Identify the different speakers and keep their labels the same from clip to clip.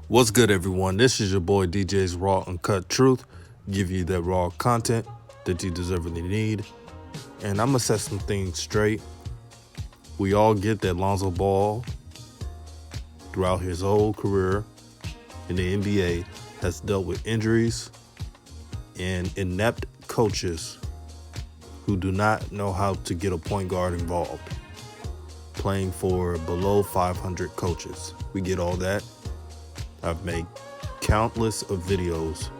Speaker 1: What's good, everyone? This is your boy DJ's Raw Uncut Truth. Give you that raw content that you deservedly need. And I'm going to set some things straight. We all get that Lonzo Ball, throughout his whole career in the NBA, has dealt with injuries and inept coaches who do not know how to get a point guard involved, playing for below 500 coaches. We get all that. I've made countless of videos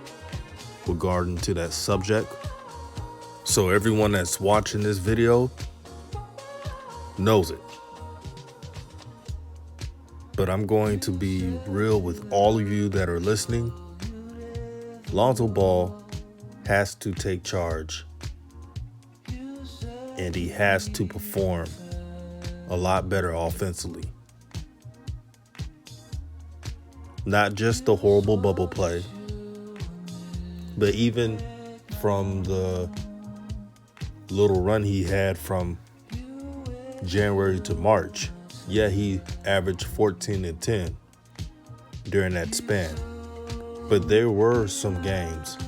Speaker 1: regarding to that subject. So everyone that's watching this video knows it. But I'm going to be real with all of you that are listening. Lonzo Ball has to take charge, and he has to perform a lot better offensively. Not just the horrible bubble play, but even from the little run he had from January to March. Yeah, he averaged 14 and 10 during that span. But there were some games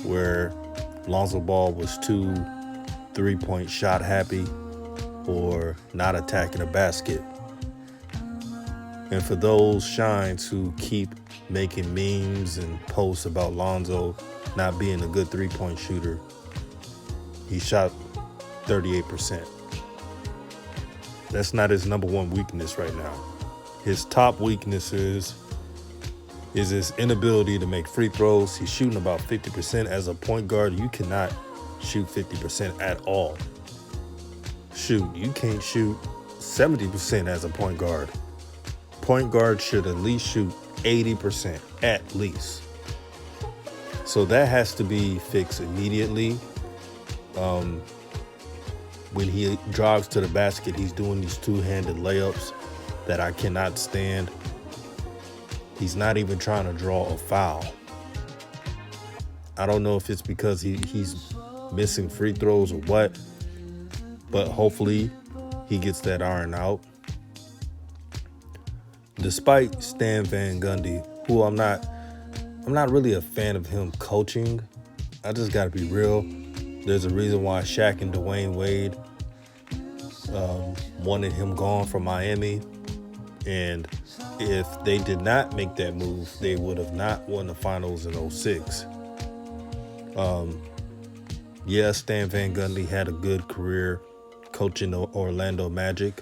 Speaker 1: where Lonzo Ball was too 3-point shot happy or not attacking a basket. And for those shines who keep making memes and posts about Lonzo not being a good 3-point shooter, he shot 38%. That's not his number one weakness right now. His top weakness is his inability to make free throws. He's shooting about 50% as a point guard. You cannot shoot 50% at all. You can't shoot 70% as a point guard. Point guard should at least shoot 80%, at least. So that has to be fixed immediately. When he drives to the basket, he's doing these two-handed layups that I cannot stand. He's not even trying to draw a foul. I don't know if it's because he's missing free throws or what, but hopefully he gets that iron out. Despite Stan Van Gundy, who I'm not really a fan of him coaching. I just got to be real. There's a reason why Shaq and Dwayne Wade wanted him gone from Miami. And if they did not make that move, they would have not won the finals in 2006. Yeah, Stan Van Gundy had a good career coaching the Orlando Magic.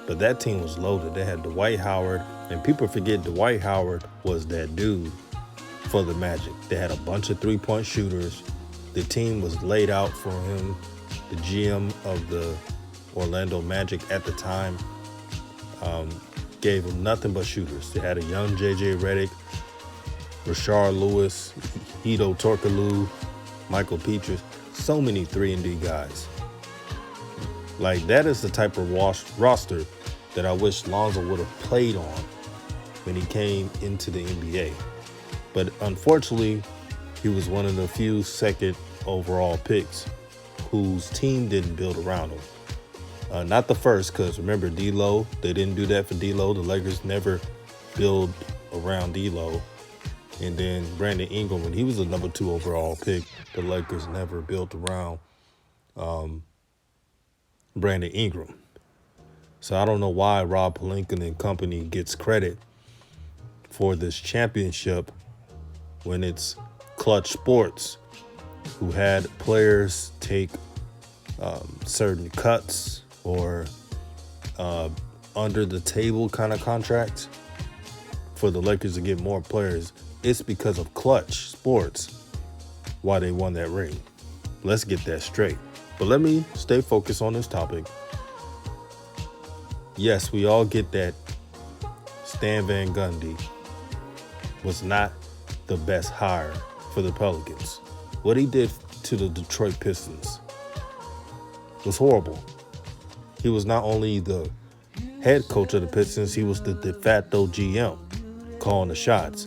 Speaker 1: But that team was loaded. They had Dwight Howard, and people forget Dwight Howard was that dude for the Magic. They had a bunch of 3-point shooters. The team was laid out for him. The GM of the Orlando Magic at the time gave him nothing but shooters. They had a young J.J. Redick, Rashard Lewis, Hedo Turkoglu, Michael Petras. So many 3-and-D guys. Like, that is the type of roster that I wish Lonzo would have played on when he came into the NBA. But unfortunately, he was one of the few second overall picks whose team didn't build around him. Not the first, because remember D'Lo, they didn't do that for D'Lo. The Lakers never build around D'Lo. And then Brandon Ingram, when he was the number 2 overall pick, the Lakers never built around Brandon Ingram. So I don't know why Rob Pelinka and company gets credit for this championship when it's Klutch Sports, who had players take certain cuts or under the table kind of contracts for the Lakers to get more players. It's because of Klutch Sports why they won that ring. Let's get that straight. But let me stay focused on this topic. Yes, we all get that Stan Van Gundy was not the best hire for the Pelicans. What he did to the Detroit Pistons was horrible. He was not only the head coach of the Pistons, he was the de facto GM calling the shots.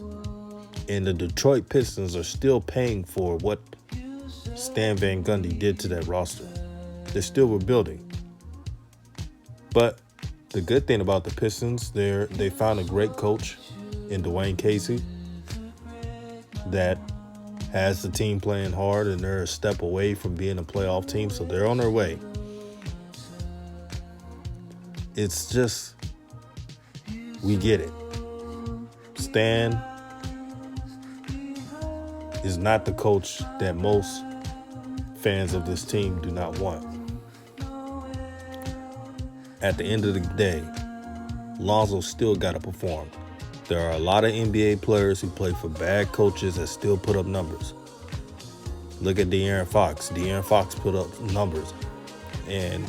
Speaker 1: And the Detroit Pistons are still paying for what Stan Van Gundy did to that roster. They're still rebuilding. But the good thing about the Pistons, they found a great coach in Dwayne Casey that has the team playing hard, and they're a step away from being a playoff team, so they're on their way. It's just, we get it. Stan is not the coach that most fans of this team do not want. At the end of the day, Lonzo still got to perform. There are a lot of NBA players who play for bad coaches that still put up numbers. Look at De'Aaron Fox. De'Aaron Fox put up numbers, and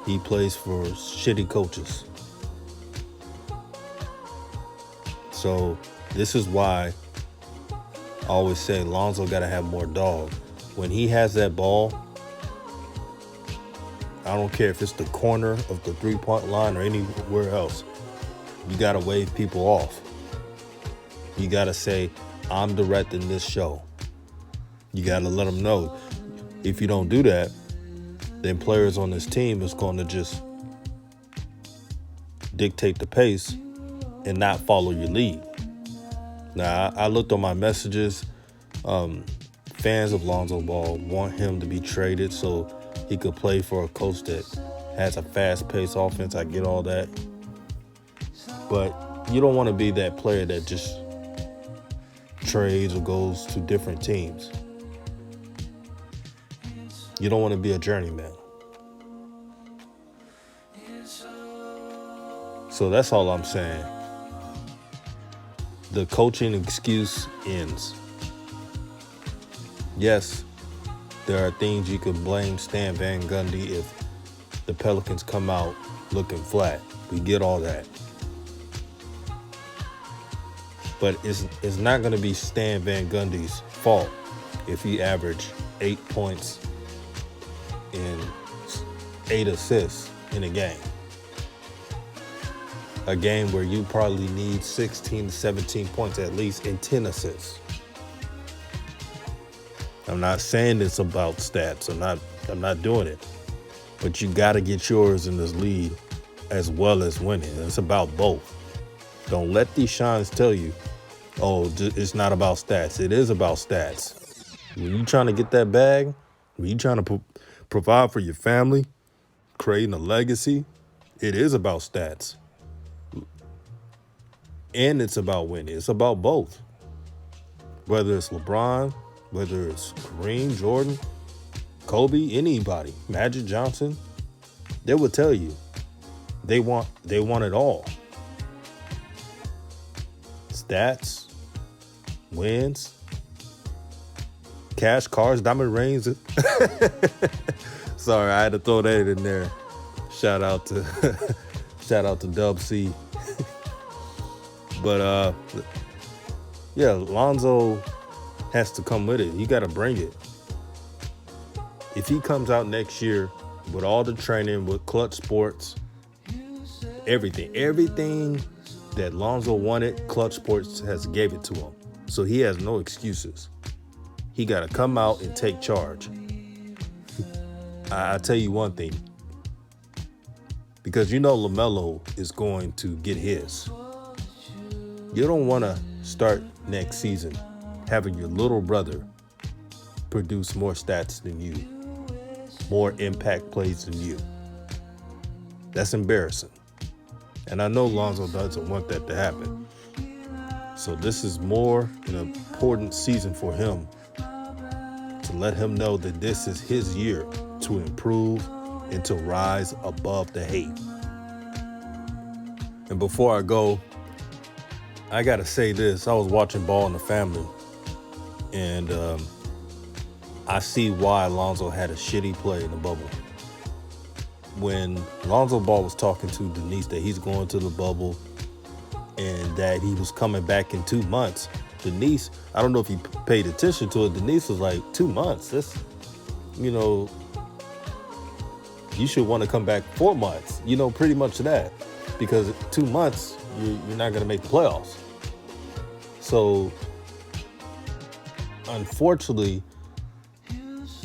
Speaker 1: he plays for shitty coaches. So this is why I always say Lonzo got to have more dog. When he has that ball, I don't care if it's the corner of the three-point line or anywhere else, you got to wave people off. You got to say, I'm directing this show. You got to let them know. If you don't do that, then players on this team is going to just dictate the pace and not follow your lead. Now, I looked on my messages. Fans of Lonzo Ball want him to be traded so he could play for a coach that has a fast-paced offense. I get all that. But you don't want to be that player that just trades or goes to different teams. You don't want to be a journeyman. So that's all I'm saying. The coaching excuse ends. Yes, there are things you could blame Stan Van Gundy if the Pelicans come out looking flat. We get all that. But it's not going to be Stan Van Gundy's fault if he averaged 8 points and 8 assists in a game. A game where you probably need 16 to 17 points at least and 10 assists. I'm not saying it's about stats. I'm not doing it. But you got to get yours in this league as well as winning. It's about both. Don't let these shines tell you, oh, it's not about stats. It is about stats. When you're trying to get that bag, when you're trying to provide for your family, creating a legacy, it is about stats. And it's about winning. It's about both. Whether it's LeBron, whether it's Kareem, Jordan, Kobe, anybody, Magic Johnson, they will tell you they want it all. Stats, wins, cash, cars, diamond rings. Sorry, I had to throw that in there. Shout out to Dub C. But yeah, Lonzo has to come with it. He got to bring it. If he comes out next year with all the training, with Klutch Sports, everything that Lonzo wanted, Klutch Sports has gave it to him. So he has no excuses. He got to come out and take charge. I'll tell you one thing. Because you know LaMelo is going to get his. You don't want to start next season having your little brother produce more stats than you, more impact plays than you. That's embarrassing. And I know Lonzo doesn't want that to happen. So this is more an important season for him to let him know that this is his year to improve and to rise above the hate. And before I go, I got to say this. I was watching Ball in the Family, and I see why Lonzo had a shitty play in the bubble. When Lonzo Ball was talking to Denise that he's going to the bubble and that he was coming back in 2 months, Denise, I don't know if you paid attention to it, Denise was like, 2 months? That's, you should want to come back 4 months, pretty much that. Because 2 months, you're not going to make the playoffs. So, unfortunately,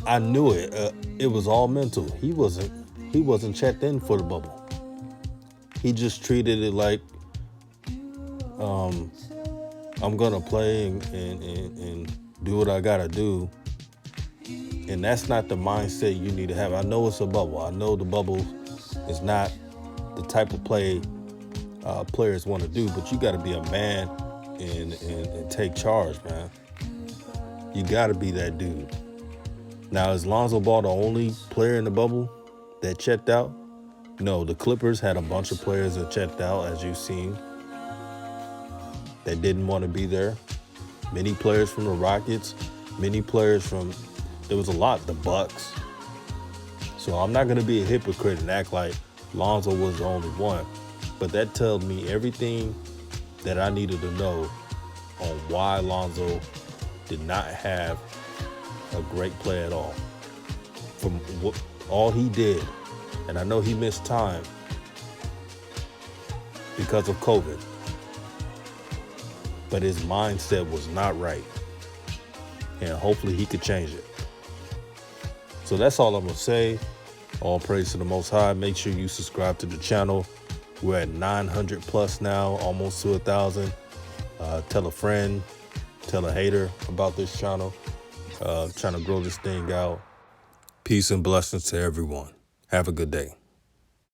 Speaker 1: I knew it. It was all mental. He wasn't checked in for the bubble. He just treated it like I'm gonna play and do what I gotta do. And that's not the mindset you need to have. I know it's a bubble. I know the bubble is not the type of play players want to do, but you got to be a man and take charge, man. You got to be that dude. Now, is Lonzo Ball the only player in the bubble that checked out? No, the Clippers had a bunch of players that checked out, as you've seen, that didn't want to be there. Many players from the Rockets, many players from, there was a lot, the Bucks. So I'm not going to be a hypocrite and act like Lonzo was the only one. But that tells me everything that I needed to know on why Lonzo did not have a great play at all. From what all he did, and I know he missed time because of COVID, but his mindset was not right. And hopefully he could change it. So that's all I'm going to say. All praise to the Most High. Make sure you subscribe to the channel. We're at 900 plus now, almost to 1,000. Tell a friend, tell a hater about this channel. Trying to grow this thing out. Peace and blessings to everyone. Have a good day.